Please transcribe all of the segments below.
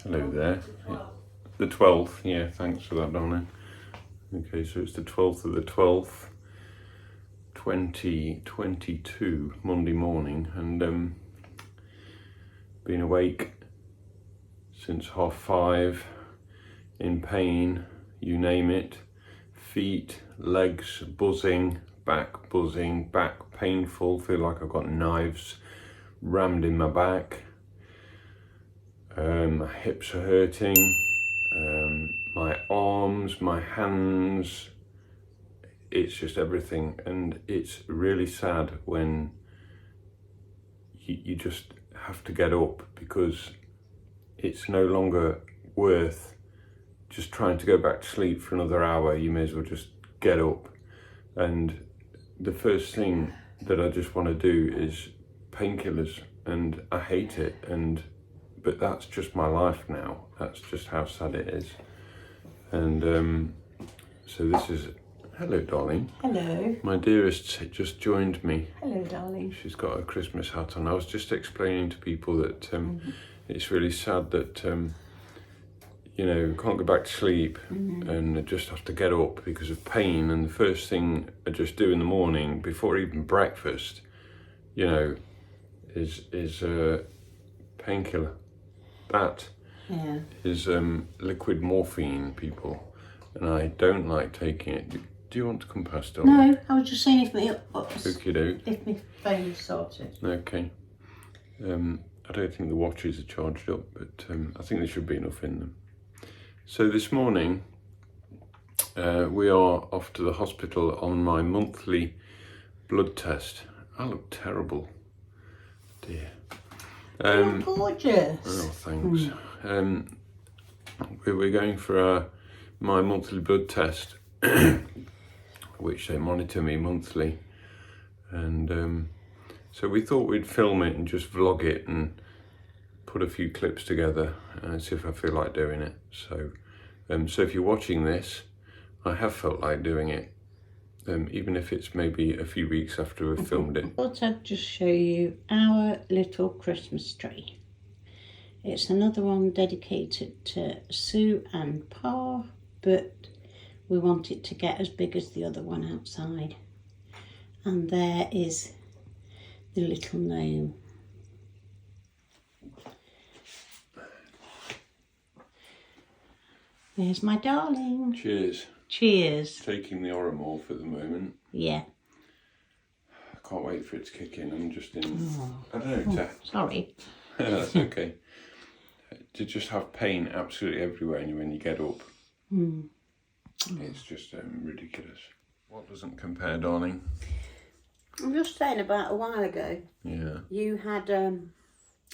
Hello there. The 12th, yeah, thanks for that, darling. Okay, so it's the 12th of the 12th, 2022, Monday morning, and been awake since 5:30, in pain, you name it. Feet, legs buzzing, back painful, feel like I've got knives rammed in my back. My hips are hurting, my arms, my hands, it's just everything. And it's really sad when you just have to get up, because it's no longer worth just trying to go back to sleep for another hour. You may as well just get up. And the first thing that I just want to do is painkillers, and I hate it. But that's just my life now. That's just how sad it is. And so this is, hello darling. Hello. My dearest just joined me. Hello darling. She's got a Christmas hat on. I was just explaining to people that it's really sad that you know, can't go back to sleep and I just have to get up because of pain. And the first thing I just do in the morning before even breakfast, you know, is painkiller. That is liquid morphine, people, and I don't like taking it. Do you want to come past, darling? No, I was just saying if my phone was sorted. Okay. I don't think the watches are charged up, but I think there should be enough in them. So this morning we are off to the hospital on my monthly blood test. I look terrible, dear. You're gorgeous. Oh, thanks. We're going for my monthly blood test, which they monitor me monthly, and so we thought we'd film it and just vlog it and put a few clips together and see if I feel like doing it. So, so if you're watching this, I have felt like doing it, even if it's maybe a few weeks after we've filmed it. I thought I'd just show you our little Christmas tree. It's another one dedicated to Sue and Pa, but we want it to get as big as the other one outside. And there is the little gnome. There's my darling. Cheers. Cheers. Taking the Oromorph at the moment. Yeah. I can't wait for it to kick in. I'm just in, I don't know. Sorry. That's okay. To just have pain absolutely everywhere when you get up. It's just ridiculous. What doesn't compare, darling? I'm just saying, about a while ago, Yeah. you had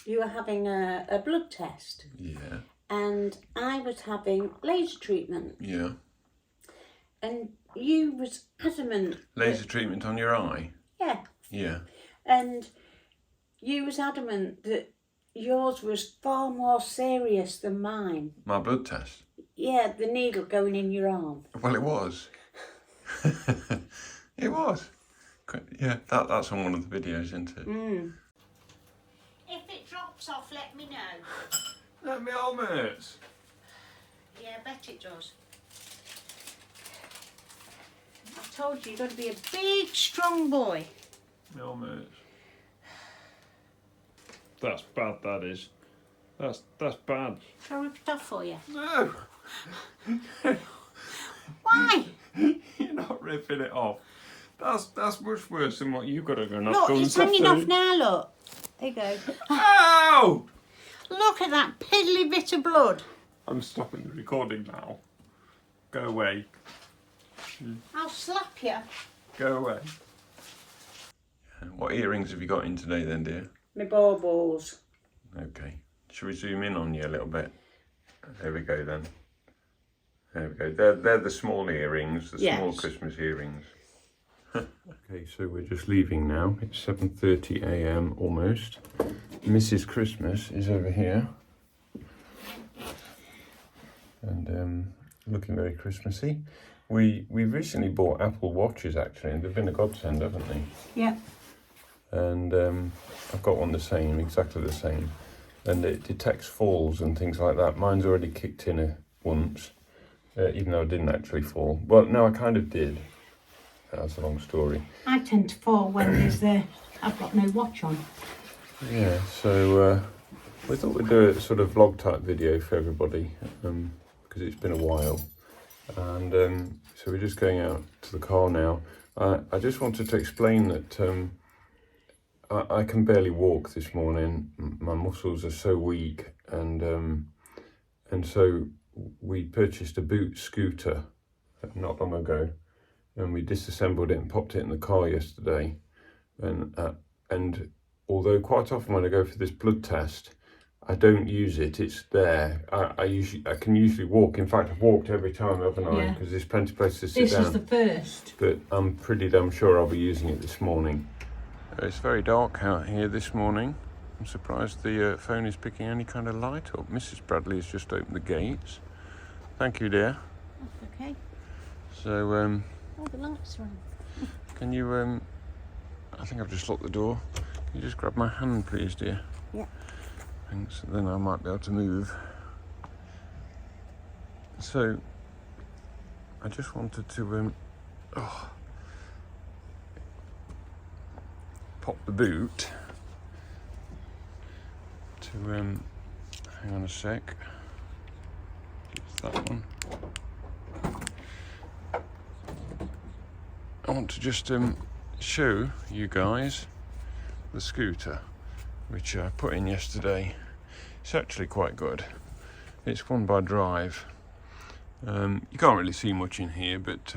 you were having a blood test. Yeah. And I was having laser treatment. Yeah. And you was adamant. Laser treatment on your eye? Yeah. Yeah. And you was adamant that yours was far more serious than mine. My blood test? Yeah, the needle going in your arm. Well, it was. It was. Yeah, that's on one of the videos, isn't it? If it drops off, let me know. Let me arm hurts. Yeah, I bet it does. I told you, you've got to be a big, strong boy. My arm hurts. That's bad, that is. That's bad. Shall I rip it off for you? No! Why? You're not ripping it off. That's much worse than what you've got to go and Look, it's hanging off now, look. There you go. Ow! Look at that piddly bit of blood. I'm stopping the recording now. Go away. I'll slap you. Go away. What earrings have you got in today then, dear? My baubles. Okay. Should we zoom in on you a little bit? There we go then. There we go. They're the small earrings, the small Christmas earrings. Okay, so we're just leaving now. It's 7:30 a.m. almost. Mrs. Christmas is over here. And looking very Christmassy. We've recently bought Apple Watches actually, and they've been a godsend, haven't they? Yeah. And I've got one the same, exactly the same. and it detects falls and things like that. Mine's already kicked in once, even though I didn't actually fall. Well, no, I kind of did. That's a long story. I tend to fall when I've got no watch on. Yeah, so we thought we'd do a sort of vlog type video for everybody, because it's been a while. And so we're just going out to the car now. I just wanted to explain that I can barely walk this morning. My muscles are so weak, and so we purchased a boot scooter not long ago, and we disassembled it and popped it in the car yesterday. And although quite often when I go for this blood test, I don't use it. It's there. I can usually walk. In fact, I've walked every time, haven't I? Because there's plenty of places to sit down. This is the first. But I'm pretty damn sure I'll be using it this morning. It's very dark out here this morning. I'm surprised the phone is picking any kind of light up. Mrs. Bradley has just opened the gates. Thank you, dear. That's okay. So, all the lights are on. Can you, I think I've just locked the door. Can you just grab my hand, please, dear? Yeah. Thanks, then I might be able to move. So, I just wanted to, pop the boot to, hang on a sec. It's that one. I want to just show you guys the scooter, which I put in yesterday. It's actually quite good. It's one by Drive. You can't really see much in here, but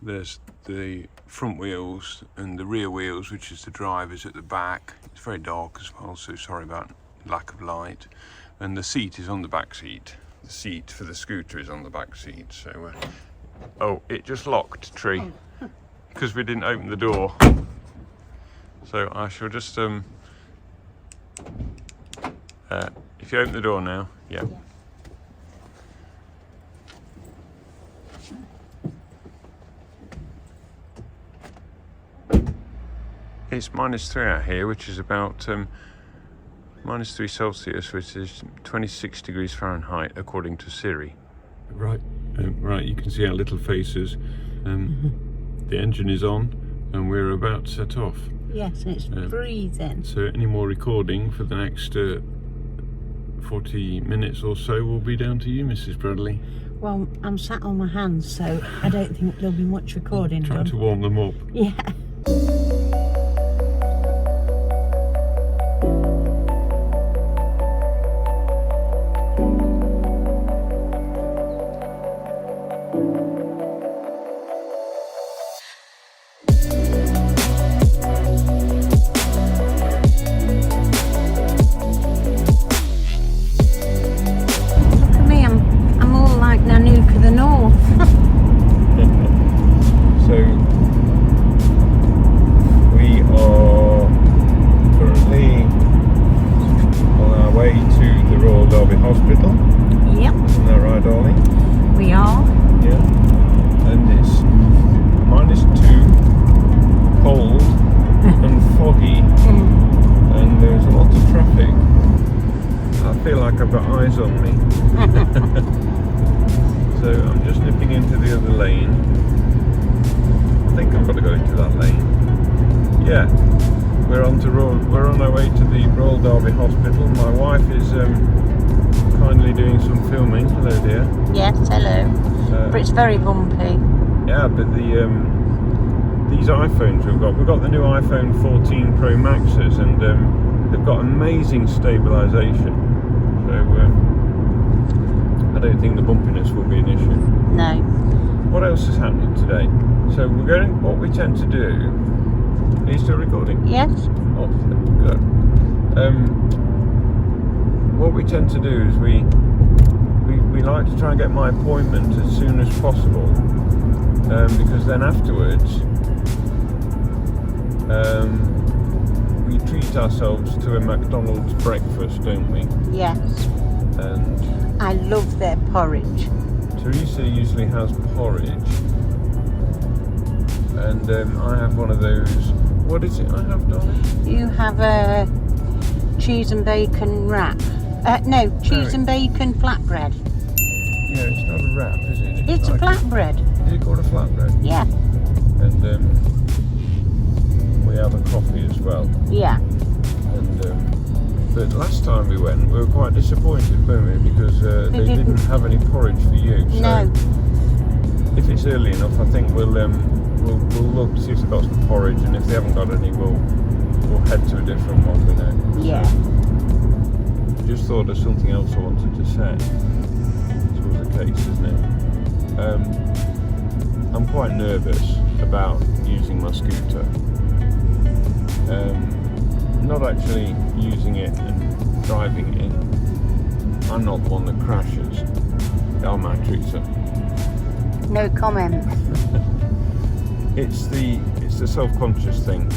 there's the front wheels and the rear wheels, which is the Drive, is at the back. It's very dark as well, so sorry about lack of light. And the seat is on the back seat. The seat for the scooter is on the back seat. So, oh, it just locked, Tree, because we didn't open the door. So I shall just if you open the door now, yeah. It's -3 out here, which is about -3 Celsius, which is 26 degrees Fahrenheit, according to Siri. Right, right. You can see our little faces. The engine is on, and we're about to set off. Yes, it's freezing. So any more recording for the next 40 minutes or so will be down to you, Mrs. Bradley. Well, I'm sat on my hands, so I don't think there'll be much recording Trying done. to warm them up. Yeah. I've got eyes on me. So I'm just nipping into the other lane. I think I've got to go into that lane. Yeah, we're on our way to the Royal Derby Hospital. My wife is kindly doing some filming. Hello, dear. Yes, hello. But it's very bumpy. Yeah, but these iPhones we've got the new iPhone 14 Pro Maxes, and they've got amazing stabilisation. So I don't think the bumpiness will be an issue. No. What else is happening today? So what we tend to do. Are you still recording? Yes. Oh, good. What we tend to do is we like to try and get my appointment as soon as possible, because then afterwards we treat ourselves to a McDonald's breakfast, don't we? Yes. And I love their porridge. Teresa usually has porridge, and I have one of those. What is it I have, darling? You have a cheese and bacon wrap. No, cheese and bacon flatbread. Yeah, it's not a wrap, is it? It's like a flatbread. Is it called a flatbread? Yeah. And we have a coffee as well. Yeah. And but last time we went, we were quite disappointed, weren't we? Because they didn't have any porridge for you. So No. if it's early enough, I think we'll look to see if they've got some porridge, and if they haven't got any, we'll head to a different one. We know. Yeah. So, just thought of something else I wanted to say. This was the case, isn't it? I'm quite nervous about using my scooter. Not actually using it and driving it. I'm not the one that crashes. Oh, my Teresa. No comment. It's the self-conscious thing.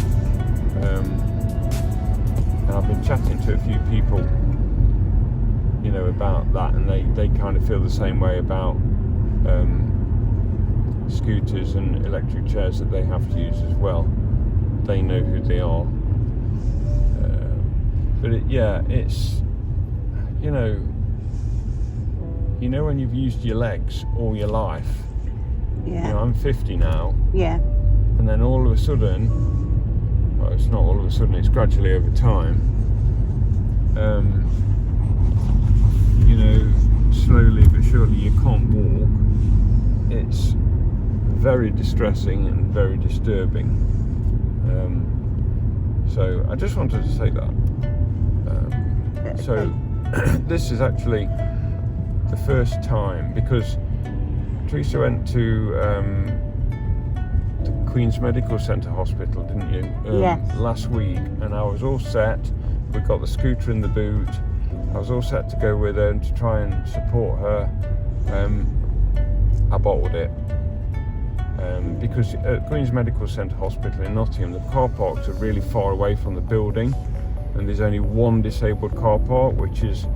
And I've been chatting to a few people, you know, about that, and they kind of feel the same way about scooters and electric chairs that they have to use as well. They know who they are. But it's, you know when you've used your legs all your life. Yeah. You know, I'm 50 now. Yeah. And then all of a sudden, well, it's not all of a sudden, it's gradually over time, you know, slowly but surely you can't walk. It's very distressing and very disturbing. So I just wanted to say that. So this is actually the first time, because Teresa went to the Queen's Medical Centre Hospital, didn't you? Yes. Last week, and I was all set. We got the scooter in the boot. I was all set to go with her and to try and support her. I bottled it. Because at Queen's Medical Centre Hospital in Nottingham, the car parks are really far away from the building, and there's only one disabled car park, which is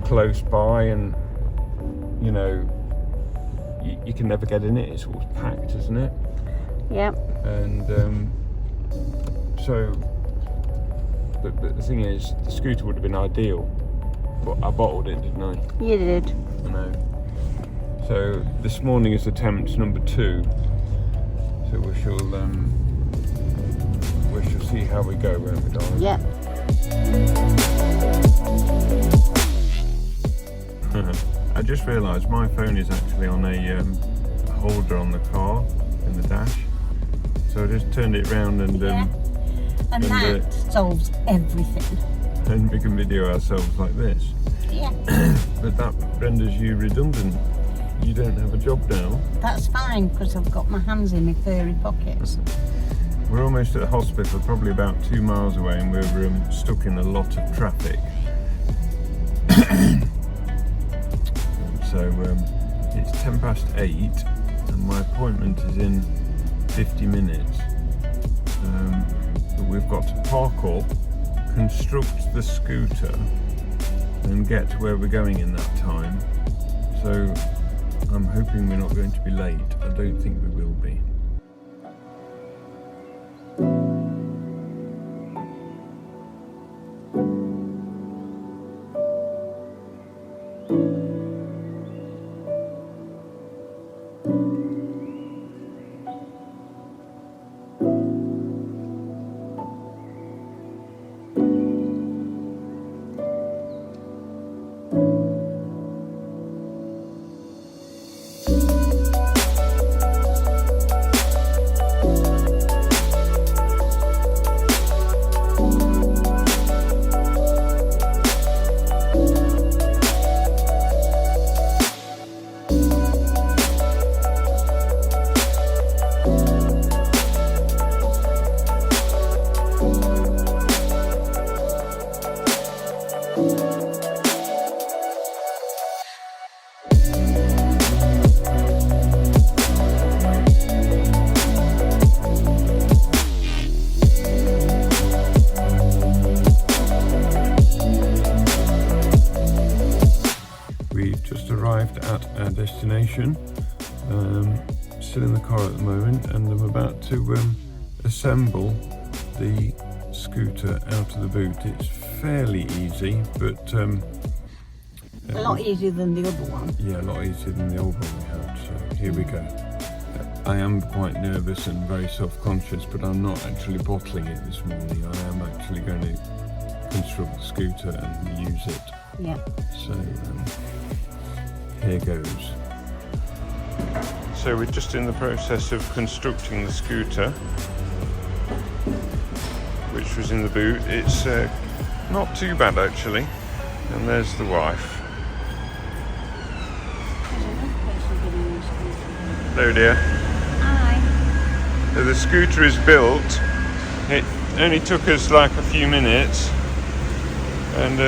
close by, and you know, you can never get in it. It's always packed, isn't it? Yep. And so, but the thing is, the scooter would have been ideal, but I bottled it, didn't I? You did. I know. So this morning is attempt number 2. So we shall see how we go, won't we, darling? Yep. I just realised my phone is actually on a holder on the car in the dash. So I just turned it round and and that solves everything. And we can video ourselves like this. Yeah. But that renders you redundant. You don't have a job now. That's fine, because I've got my hands in my furry pockets. We're almost at the hospital, probably about 2 miles away, and we're stuck in a lot of traffic. So it's 8:10, and my appointment is in 50 minutes. But we've got to park up, construct the scooter, and get to where we're going in that time. So I'm hoping we're not going to be late. I don't think we will be. At our destination, still in the car at the moment, and I'm about to assemble the scooter out of the boot. It's fairly easy, but a lot easier than the other one. yeah, a lot easier than the old one we had. So here we go. I am quite nervous and very self-conscious, but I'm not actually bottling it this morning. I am actually going to construct the scooter and use it. Yeah. So here goes. So we're just in the process of constructing the scooter, which was in the boot. It's not too bad actually. And there's the wife. Hello dear. Hi. So the scooter is built. It only took us like a few minutes. And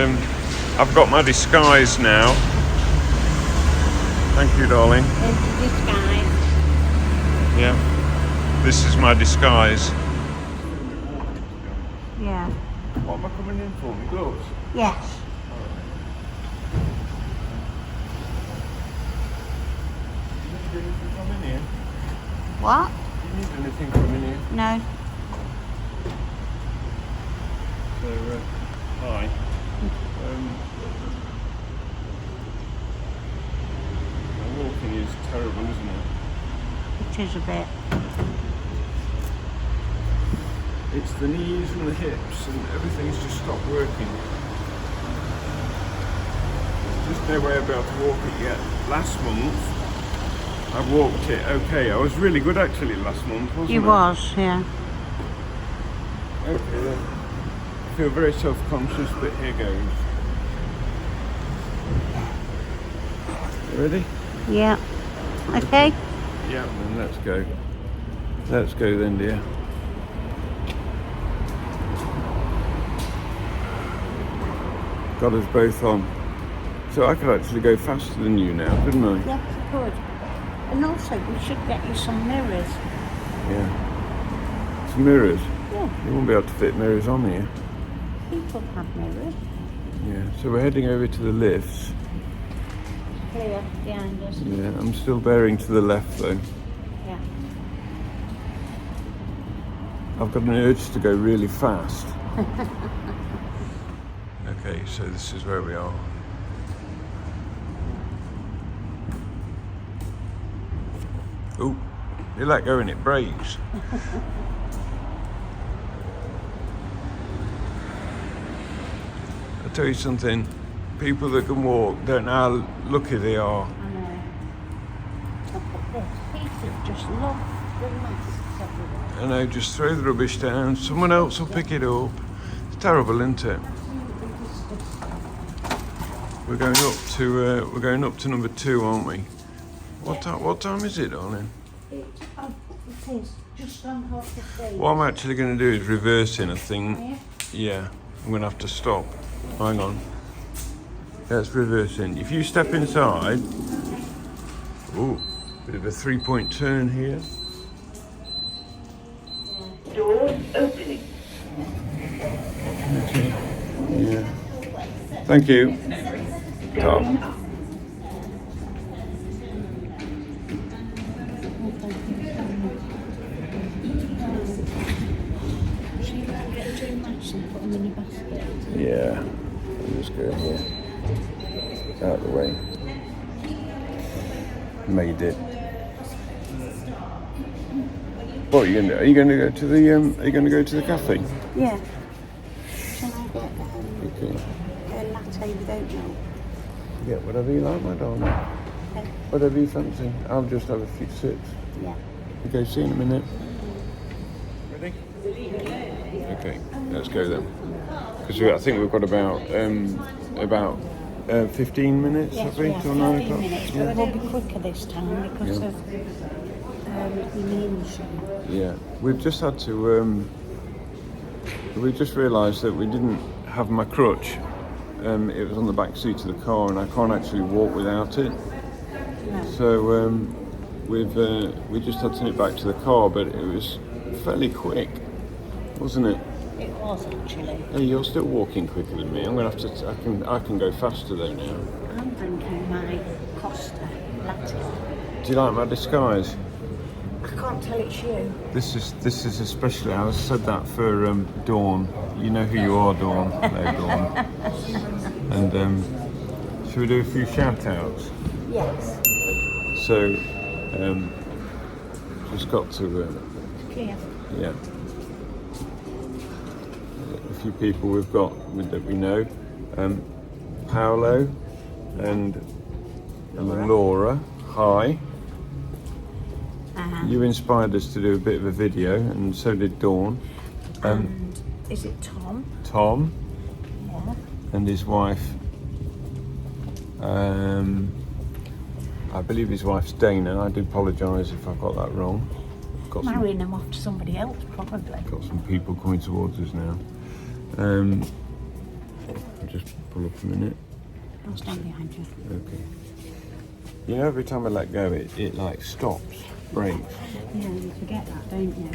I've got my disguise now. Thank you, darling. There's the disguise. Yeah. This is my disguise. Yeah. What am I coming in for? My gloves? Yes. Do you need anything from in here? What? Do you need anything from in here? No. So, hi. Walking is terrible, isn't it? It is a bit. It's the knees and the hips and everything's just stopped working. There's no way I'll be able to walk it yet. Last month I walked it okay. I was really good actually last month, wasn't You I? was, yeah. Okay then. I feel very self-conscious, but here goes. You ready? Yeah. Okay. Yeah, then let's go. Let's go then, dear. Got us both on. So I could actually go faster than you now, couldn't I? Yes, you could. And also, we should get you some mirrors. Yeah. Some mirrors. Yeah. You won't be able to fit mirrors on here. People have mirrors. Yeah. So we're heading over to the lifts. Clear behind us. Yeah. I'm still bearing to the left though. Yeah. I've got an urge to go really fast. Okay, so this is where we are. Oh, you let go and it breaks. I'll tell you something, people that can walk don't know how lucky they are. I know. Look at this. People just love the masks everywhere. I know, just throw the rubbish down, someone else will pick it up. It's terrible, isn't it? We're going up to number 2, aren't we? What time is it, darling? It is just on 15. What I'm actually going to do is reversing, I think. Yeah. Yeah, I'm going to have to stop. Hang on. Yeah, it's reversing. If you step inside, ooh, bit of a 3-point turn here. Doors opening. Okay. Yeah. Thank you. Top. Yeah. I'll just go here. Out of the way. Made it. What are you going to do? Are you going to go to the cafe? Yeah. Shall I get Okay. a latte with oat milk? Yeah, whatever you like, my darling. Okay. Whatever you fancy. I'll just have a few sips. Yeah. Okay, see you in a minute. Ready? Okay, let's go then. Because I think we've got about 15 minutes, Yes, have we? we have Till 9 15 o'clock? minutes, but we'll be quicker this time because Yeah. of the knee machine. Yeah, we've just had to. We just realised that we didn't have my crutch. It was on the back seat of the car, and I can't actually walk without it. No. So we just had to send it back to the car, but it was fairly quick, wasn't it? It was actually. Hey, you're still walking quicker than me. I'm gonna have to. I can go faster though now. I'm drinking my Costa latte. Do you like my disguise? I can't can't tell it's you. This is especially. I said that for Dawn. You know who you are, Dawn. No, Dawn. And should we do a few shout outs? Yes. So, just got to. Clear. Yeah. A few people we've got that we know. Paolo and Laura. Hi. You inspired us to do a bit of a video, and so did Dawn. And is it Tom? Tom. Yeah. And his wife. I believe his wife's Dana. I do apologise if I got that wrong. Marrying them off to somebody else, probably. Got some people coming towards us now. I'll just pull up a minute. I'll stand behind you. Okay. You know, every time I let go, it like stops, breaks. Yeah, you forget that, don't you?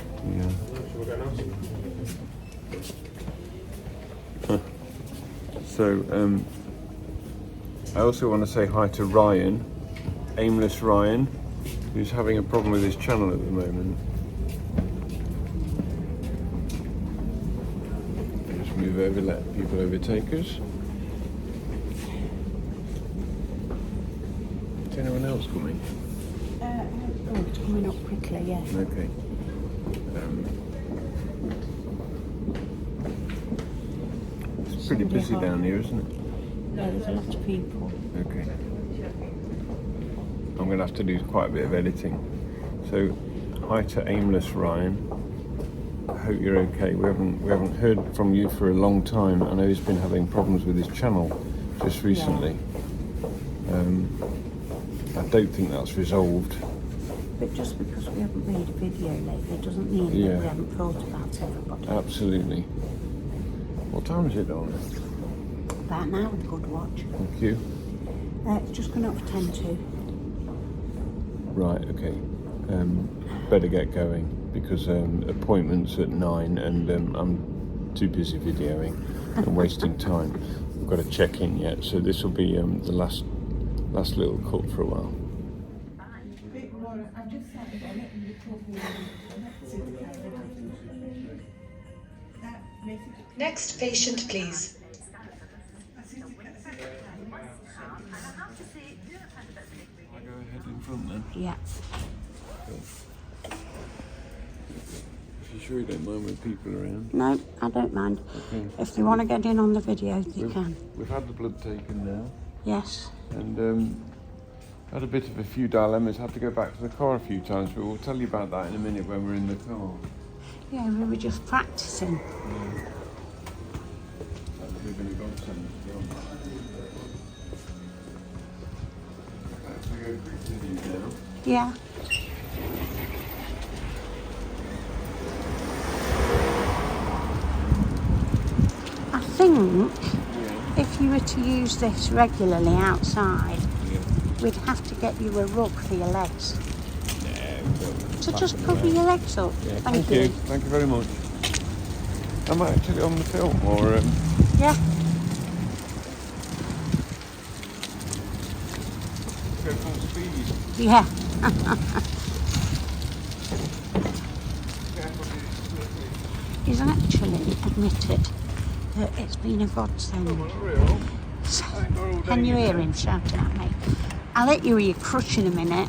Yeah. So, I also want to say hi to Ryan, Aimless Ryan, who's having a problem with his channel at the moment. Just move over, let people overtake us. Is anyone else coming? Oh, it's coming up quickly, yeah. Okay. It's pretty busy down here, isn't it? Yeah, there's a lot of people. Okay. I'm going to have to do quite a bit of editing. So, hi to Aimless Ryan. I hope you're okay. We haven't heard from you for a long time. I know he's been having problems with his channel just recently. I don't think that's resolved. But just because we haven't made a video lately doesn't mean that we haven't thought about everybody. Absolutely. What time is it on? About now, a good watch. Thank you. It's just gone up for 10 to. Right, okay. Better get going because appointment's at 9 and I'm too busy videoing and wasting time. I've got to check in yet, so this will be the last little cut for a while. Next patient, please. I go ahead in front then? Yeah. Okay. If you're sure you don't mind when people are around? No, I don't mind. Okay. If you want to get in on the video, you can. We've had the blood taken now. Yes. And had a bit of a few dilemmas. Had to go back to the car a few times, but we'll tell you about that in a minute when we're in the car. Yeah, we were just practicing. We're going to go some. Yeah. I think if you were to use this regularly outside, we'd have to get you a rug for your legs. So just cover your legs up. Yeah, Thank you. Thank you very much. I'm actually on the film, or Yeah. go full speed. Yeah. He's actually admitted that it's been a godsend. So, can you hear him shouting at me? I'll let you hear your crutch in a minute.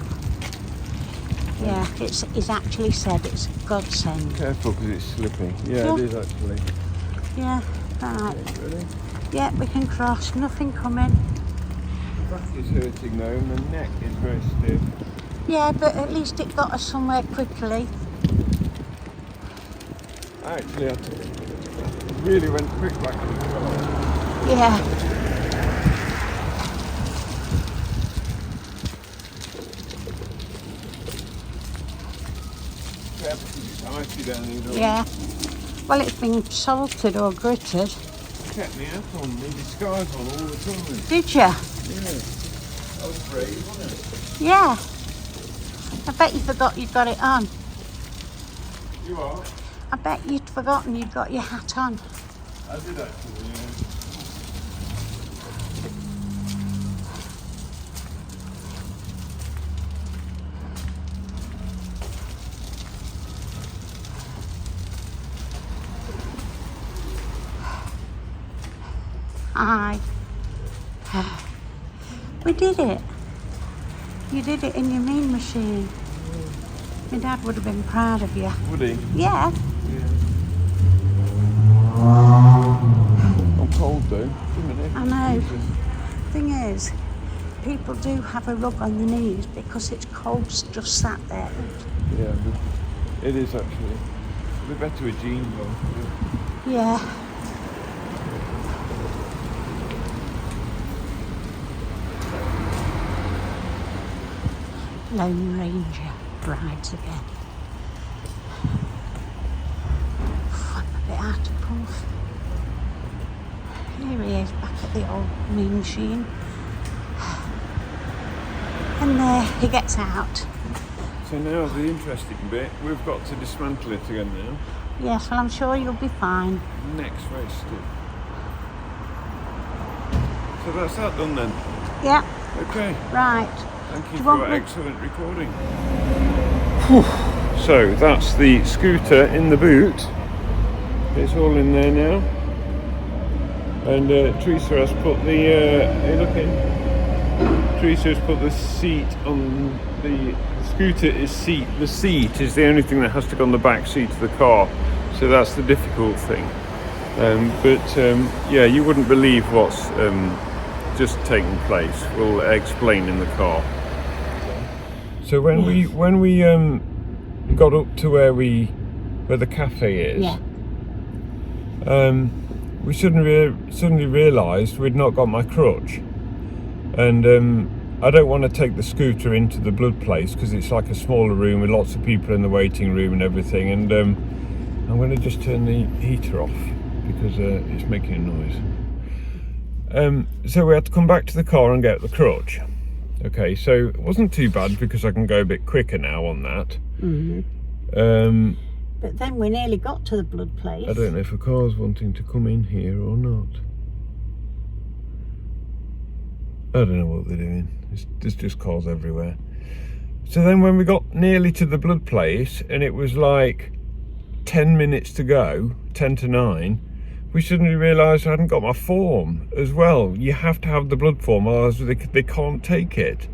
Yeah, he's actually said it's a godsend. Careful because it's slippy. Yeah, it is actually. Yeah, right. Ready? Yeah, we can cross, nothing coming. The back is hurting though, and the neck is very stiff. Yeah, but at least it got us somewhere quickly. Actually, I really went quick back to the car. Yeah. Icy down here, though. Yeah. Well, it's been salted or gritted. Kept me up on me, disguise on all the time. Did you? Yeah. That was brave, wasn't it? Yeah. I bet you forgot you'd got it on. You are? I bet you'd forgotten you'd got your hat on. I did actually, yeah. Hi. We did it. You did it in your mean machine. My dad would have been proud of you. Would he? Yeah. I'm cold though. I know. Thing is, people do have a rug on the knees because it's cold just sat there. Yeah, it is actually. It'd be better with jeans on. Yeah. Lone Ranger rides again. I'm a bit out of puff. Here he is back at the old mean machine. And there he gets out. So now the interesting bit, we've got to dismantle it again now. Yes, well I'm sure you'll be fine. Next race still. So that's that done then. Yeah, Okay. right. Thank you Do you for want your me- excellent recording. So that's the scooter in the boot. It's all in there now. And Teresa has put the, are you looking? Teresa has put the seat on the scooter is seat. The seat is the only thing that has to go on the back seat of the car. So that's the difficult thing. Yeah, you wouldn't believe what's just taken place. We'll explain in the car. So when we got up to where the cafe is, Yeah. we suddenly realised we'd not got my crutch, and I don't want to take the scooter into the blood place because it's like a smaller room with lots of people in the waiting room and everything, and I'm going to just turn the heater off because it's making a noise. So we had to come back to the car and get the crutch. Okay, so it wasn't too bad because I can go a bit quicker now on that. Mm-hmm. But then we nearly got to the blood place. I don't know if a car's wanting to come in here or not. I don't know what they're doing. There's just cars everywhere. So then when we got nearly to the blood place and it was like 10 minutes to go, 10 to 9, we suddenly realised I hadn't got my form as well. You have to have the blood form, otherwise they can't take it.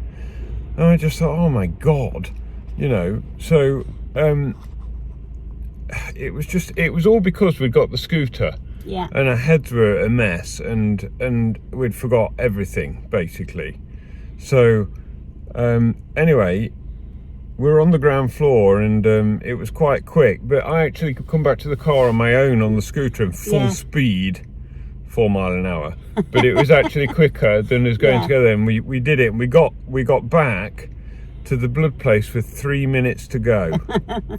And I just thought, oh my God, you know. So it was all because we'd got the scooter. Yeah. And our heads were a mess, and we'd forgot everything basically. So anyway, we were on the ground floor, and it was quite quick. But I actually could come back to the car on my own on the scooter in full speed, 4 miles an hour. But it was actually quicker than us going together. And we did it. And we got back to the blood place with 3 minutes to go.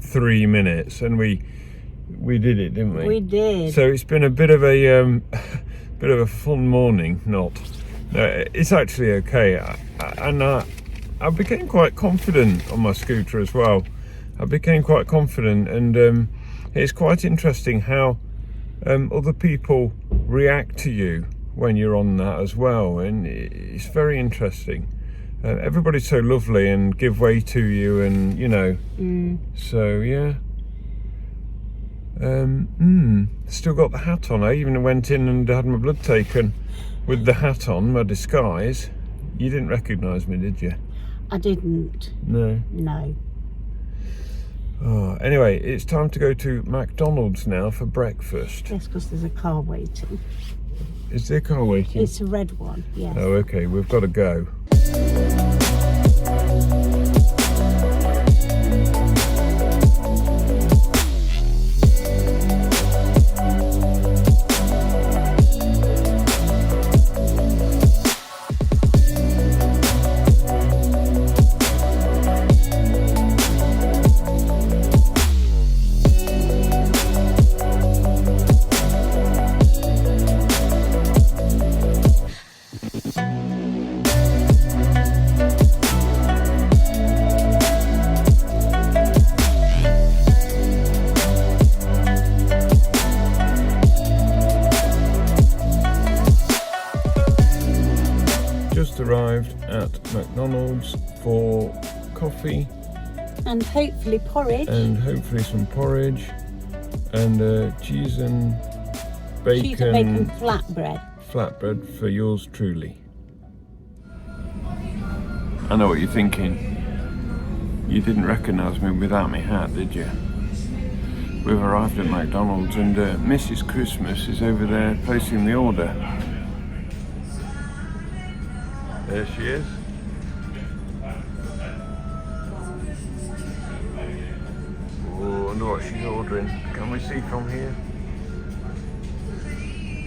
3 minutes, and we did it, didn't we? We did. So it's been a bit of a fun morning. No, it's actually okay. I became quite confident on my scooter as well. I became quite confident, and it's quite interesting how other people react to you when you're on that as well, and it's very interesting. Everybody's so lovely and give way to you, and you know. So yeah. Still got the hat on. I even went in and had my blood taken with the hat on, my disguise. You didn't recognise me, did you? I didn't. No. No. Oh, anyway, it's time to go to McDonald's now for breakfast. That's because there's a car waiting. Is there a car waiting? It's a red one, yes. Oh, okay, we've got to go. Just arrived at McDonald's for coffee And hopefully porridge. and hopefully some porridge and cheese and bacon. Cheese and bacon flatbread. flatbread for yours truly. I know what you're thinking. You didn't recognise me without my hat, did you? We've arrived at McDonald's and Mrs. Christmas is over there placing the order. There she is. Oh, I wonder what she's ordering. Can we see from here?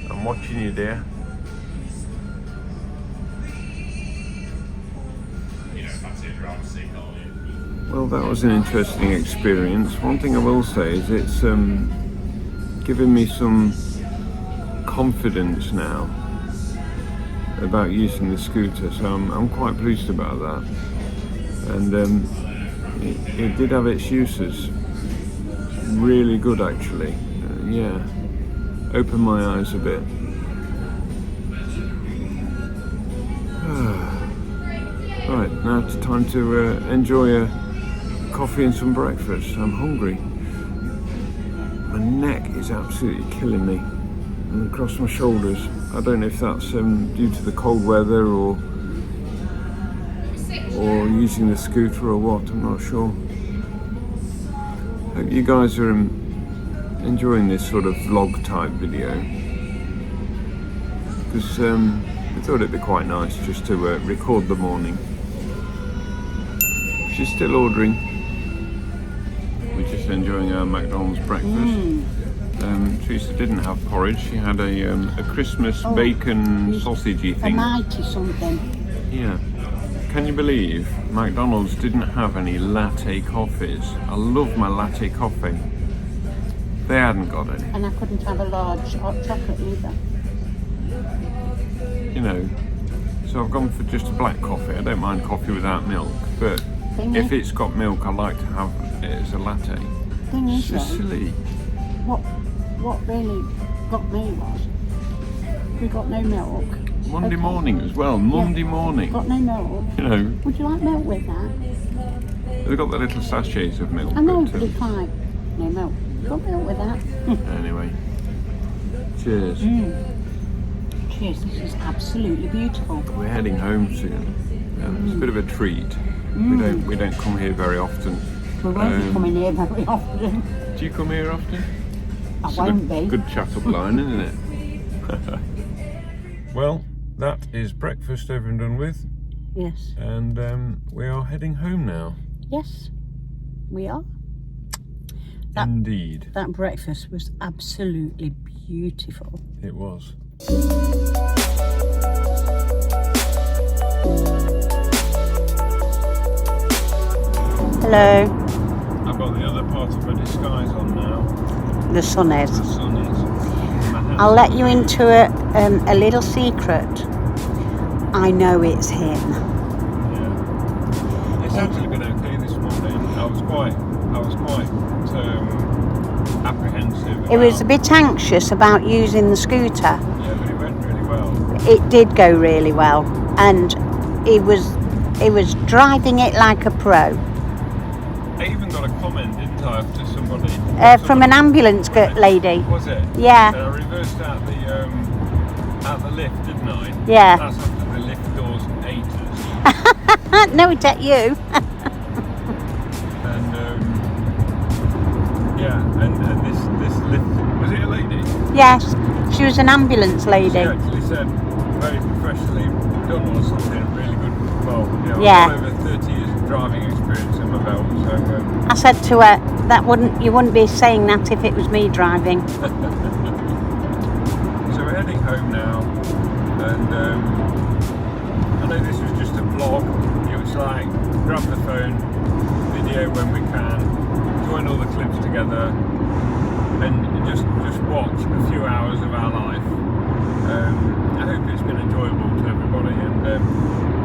I'm watching you, dear. Well, that was an interesting experience. One thing I will say is it's given me some confidence now about using the scooter, so I'm quite pleased about that. And it did have its uses. Really good, actually. Yeah, opened my eyes a bit. Right, now it's time to enjoy a coffee and some breakfast. I'm hungry. My neck is absolutely killing me, and across my shoulders. I don't know if that's due to the cold weather or using the scooter or what. I'm not sure. Hope you guys are enjoying this sort of vlog type video, because we thought it'd be quite nice just to record the morning. She's still ordering. We're just enjoying our McDonald's breakfast. Teresa didn't have porridge. She had a Christmas bacon sausagey thing. A mighty something. Yeah. Can you believe McDonald's didn't have any latte coffees? I love my latte coffee. They hadn't got any. And I couldn't have a large hot chocolate either. You know, so I've gone for just a black coffee. I don't mind coffee without milk, but if it's got milk, I like to have it as a latte. Thing is, It's just silly. What really got me was we got no milk. Monday morning as well. Monday morning. Got no milk. You know, Would you like milk with that? they've got the little sachets of milk. I know, but it's like no milk. Got milk with that. Anyway, cheers. Cheers. This is absolutely beautiful. We're heading home soon. It's a bit of a treat. We don't come here very often. We won't be coming here very often. Do you come here often? I It's won't a be. good chat-up line, isn't it? Well, that is breakfast over and done with, Yes. and we are heading home now. Yes, we are. Indeed, That breakfast was absolutely beautiful. it was. Hello. I've got the other part of my disguise on now. The sun is. The sun is. I'll let you into a little secret. I know it's him. Yeah. It's actually been okay this morning. I was quite apprehensive. It was a bit anxious about using the scooter. Yeah, but it went really well. It did go really well, and he was driving it like a pro. I even got a comment, didn't I, to somebody? From an ambulance lady. Was it? Yeah. And I reversed out the lift, didn't I? Yeah. That's after the lift doors ate us. No, it at you. And and this lift, was it a lady? Yes, she was an ambulance lady. She actually said very professionally done or something really good. Well, Yeah. I've got over 30 years of driving experience in my belt, so I said to her, you wouldn't be saying that if it was me driving. so we're heading home now, and I know this was just a vlog. It was like grab the phone, video when we can, join all the clips together, and just watch a few hours of our life. I hope it's been enjoyable to everybody, and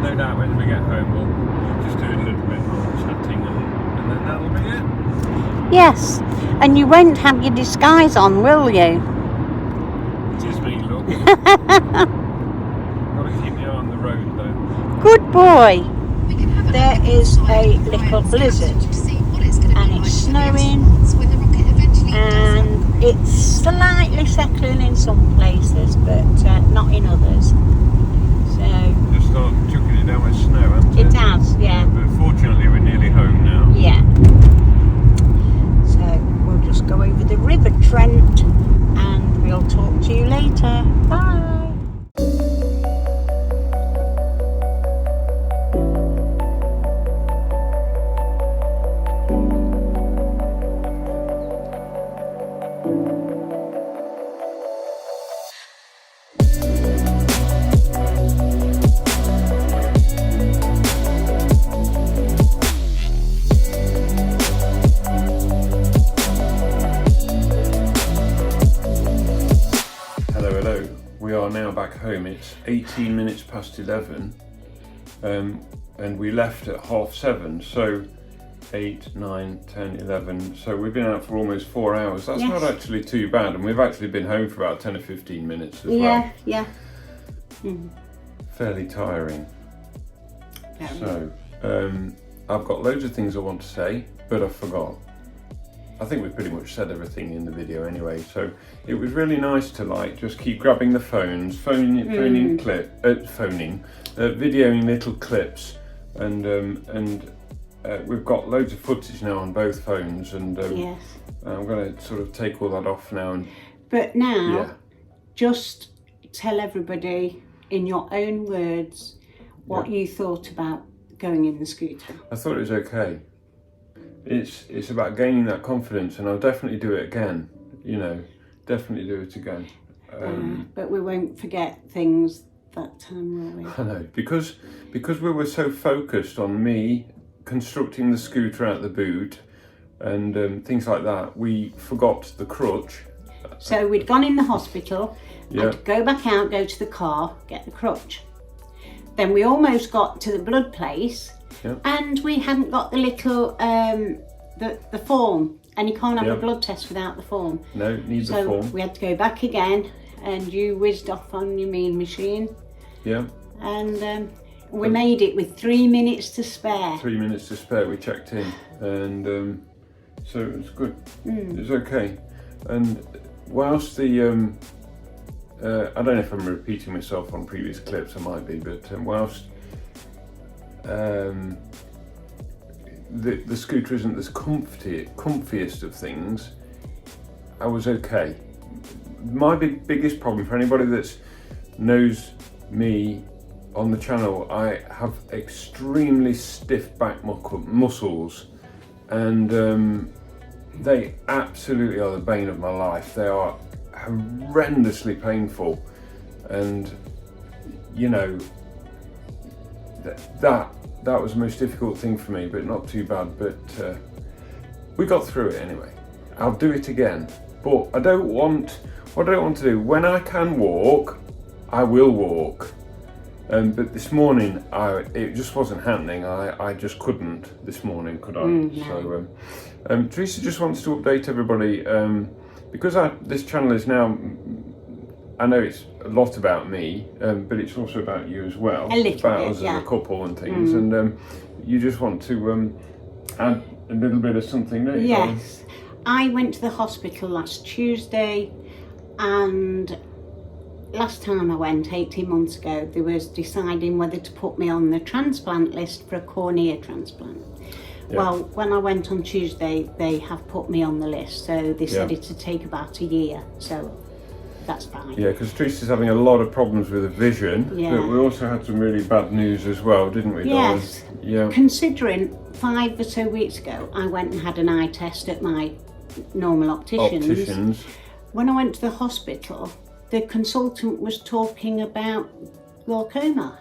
no doubt when we get home we'll just do a little bit more chatting, and then that'll be it. Yes, and you won't have your disguise on, will you? It is me, look. Gotta keep me on the road though. Good boy. There is a little blizzard, and it's snowing, and It's slightly settling in some places, but not in others. So Just start chucking it down with snow, hasn't it? it has, yeah. But fortunately we're nearly home now. Yeah. So we'll just go over the River Trent and we'll talk to you later. Bye. Home. It's 18 minutes past 11 and we left at 7:30, so 8, 9, 10, 11, so we've been out for almost 4 hours. That's yes. Not actually too bad, and we've actually been home for about 10 or 15 minutes as well. Yeah. Fairly tiring. Very. So I've got loads of things I want to say, but I forgot. I think we pretty much said everything in the video anyway, so it was really nice to like just keep grabbing the phones, videoing little clips, and we've got loads of footage now on both phones, and yes. I'm going to sort of take all that off now. But now, just tell everybody in your own words what you thought about going in the scooter. I thought it was okay. It's about gaining that confidence, and I'll definitely do it again. You know, definitely do it again. But we won't forget things that time, will we? I know, because we were so focused on me constructing the scooter out the boot and things like that, we forgot the crutch. So we'd gone in the hospital, Yeah. I'd go back out, go to the car, get the crutch. Then we almost got to the blood place. Yeah. And we hadn't got the little the form, and you can't have Yeah. a blood test without the form. No, need the So form. we had to go back again, and you whizzed off on your mean machine, Yeah. and we made it with 3 minutes to spare. 3 minutes to spare. We checked in, and so it was good. It was okay. And whilst the I don't know if I'm repeating myself on previous clips. I might be, but whilst the scooter isn't the comfiest of things, I was okay. My biggest problem, for anybody that knows me on the channel, I have extremely stiff back muscles, and they absolutely are the bane of my life. They are horrendously painful, and you know, that was the most difficult thing for me, but not too bad. But we got through it anyway. I'll do it again, but I don't want. What I don't want to do, when I can walk, I will walk. But this morning, it just wasn't happening. I just couldn't this morning, could I? No. So Teresa just wants to update everybody, because this channel is now, I know it's a lot about me, but it's also about you as well. A little it's about bit, us yeah. as a couple and things, and you just want to add a little bit of something, don't you? Yes, I went to the hospital last Tuesday, and last time I went, 18 months ago, they was deciding whether to put me on the transplant list for a cornea transplant. Yeah. Well, when I went on Tuesday, they have put me on the list, so they said Yeah. it'd take about a year, so that's fine. Yeah, because Teresa's having a lot of problems with her vision, Yeah. but we also had some really bad news as well, didn't we, darling? Yes. Yeah. Considering 5 or so weeks ago, I went and had an eye test at my normal opticians. When I went to the hospital, the consultant was talking about glaucoma.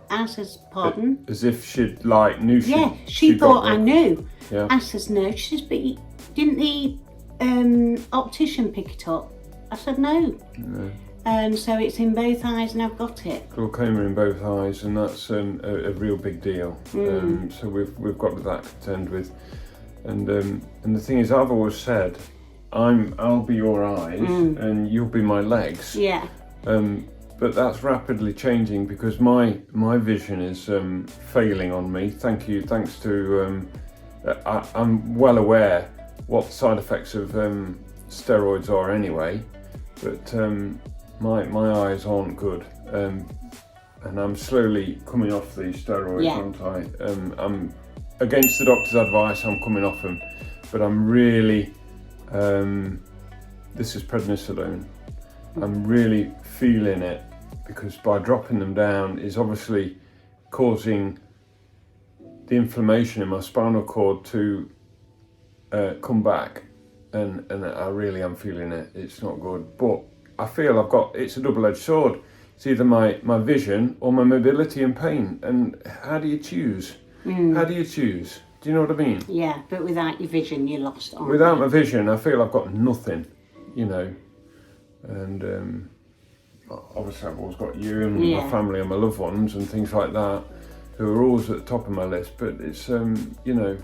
I says, pardon? As if she'd like knew she. Yeah, she thought I got knew. Yeah. I says, no. She says, but didn't the optician pick it up? I said, no. No. And so it's in both eyes and I've got it. Glaucoma in both eyes, and that's a real big deal. So we've got that to contend with, and the thing is, I've always said, I'll be your eyes and you'll be my legs. Yeah. But that's rapidly changing because my vision is failing on me. Thanks to I'm well aware what side effects of steroids are anyway, but my eyes aren't good, and I'm slowly coming off these steroids, aren't I? I'm against the doctor's advice, I'm coming off them, but I'm really, this is prednisolone, I'm really feeling it, because by dropping them down is obviously causing the inflammation in my spinal cord to come back, and I really am feeling it. It's not good, but I feel it's a double-edged sword. It's either my vision or my mobility and pain, and how do you choose? How do you choose? Do you know what I mean? Yeah, but without your vision, you're lost. Without my vision, I feel I've got nothing, you know, and obviously I've always got you and my family and my loved ones and things like that, who are always at the top of my list, but it's, you know,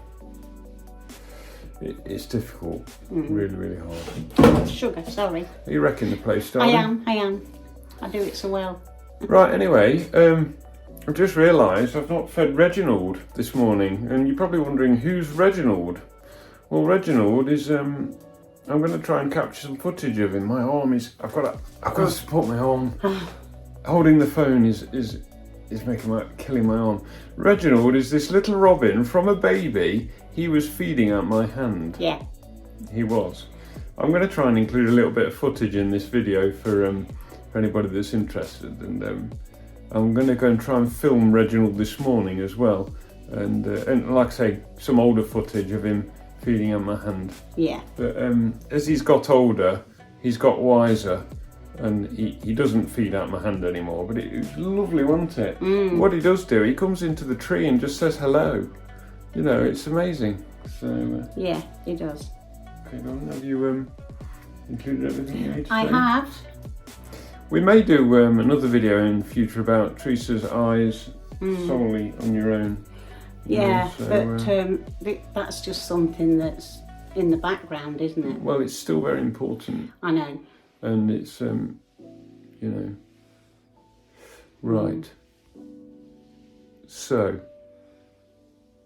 it's difficult, really, really hard. Sugar, sorry. Are you wrecking the place, darling? I am. I do it so well. Right, anyway, I've just realised I've not fed Reginald this morning, and you're probably wondering, who's Reginald? Well, Reginald is, I'm going to try and capture some footage of him. My arm is, I've got to support my arm. Holding the phone is killing my arm. Reginald is this little robin from a baby. He was feeding out my hand. Yeah. He was. I'm going to try and include a little bit of footage in this video for anybody that's interested, and I'm going to go and try and film Reginald this morning as well, and like I say, some older footage of him feeding out my hand. Yeah. But as he's got older, he's got wiser, and he doesn't feed out my hand anymore, but it was lovely, wasn't it? What he does do, he comes into the tree and just says hello. You know, it's amazing. So yeah, he does. Okay, Dawn, have you included everything you need to I say? have. We may do another video in future about Teresa's eyes solely on your own. Yeah, but that's just something that's in the background, isn't it? Well, it's still very important. I know. And it's, you know, right. So,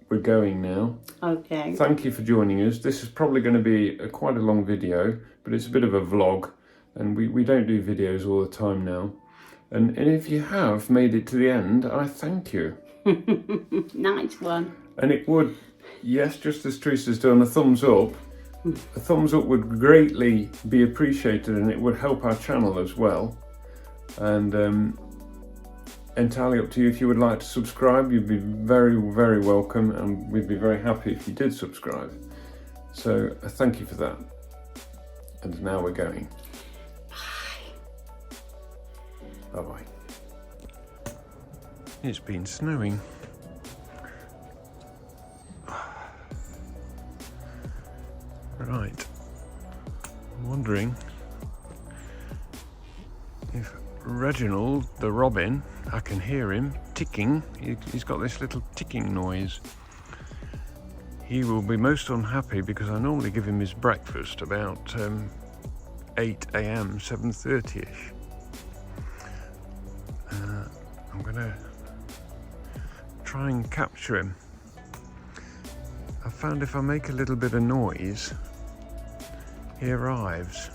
we're going now. Okay. Thank you for joining us. This is probably going to be quite a long video, but it's a bit of a vlog, and we don't do videos all the time now. And if you have made it to the end, I thank you. Nice one. And it would, yes, just as Teresa's done, a thumbs up. A thumbs up would greatly be appreciated, and it would help our channel as well. And entirely up to you. If you would like to subscribe, you'd be very, very welcome, and we'd be very happy if you did subscribe. So thank you for that. And now we're going. Bye. Bye-bye. It's been snowing. Right. I'm wondering if Reginald, the robin, I can hear him ticking. He's got this little ticking noise. He will be most unhappy because I normally give him his breakfast about 8 a.m, 7:30ish. I'm going to try and capture him. I found if I make a little bit of noise, he arrives.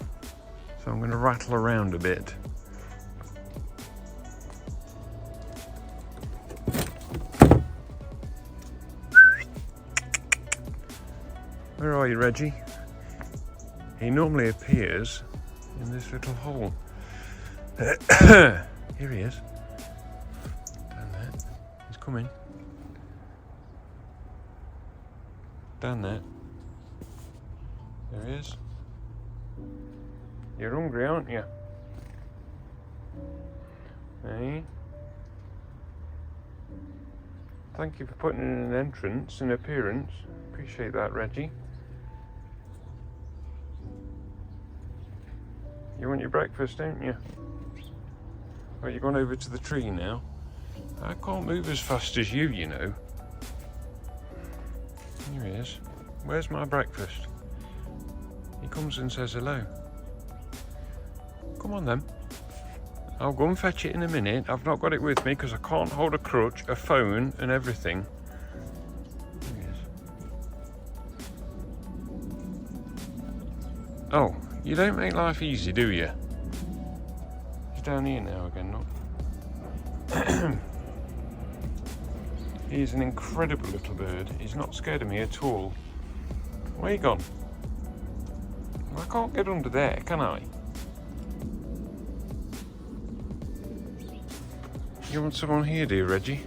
So I'm going to rattle around a bit. Where are you, Reggie? He normally appears in this little hole. Here he is. Down there. He's coming. Down there. There he is. You're hungry, aren't you? Hey. Thank you for putting in an entrance, an appearance. Appreciate that, Reggie. You want your breakfast, don't you? Well, you're going over to the tree now. I can't move as fast as you, you know. Here he is. Where's my breakfast? He comes and says hello. Come on then. I'll go and fetch it in a minute. I've not got it with me because I can't hold a crutch, a phone and everything. Here he is. Oh, You don't make life easy, do you? He's down here now again, look. He's an incredible little bird. He's not scared of me at all. Where you gone? I can't get under there, can I? You want someone here, dear Reggie?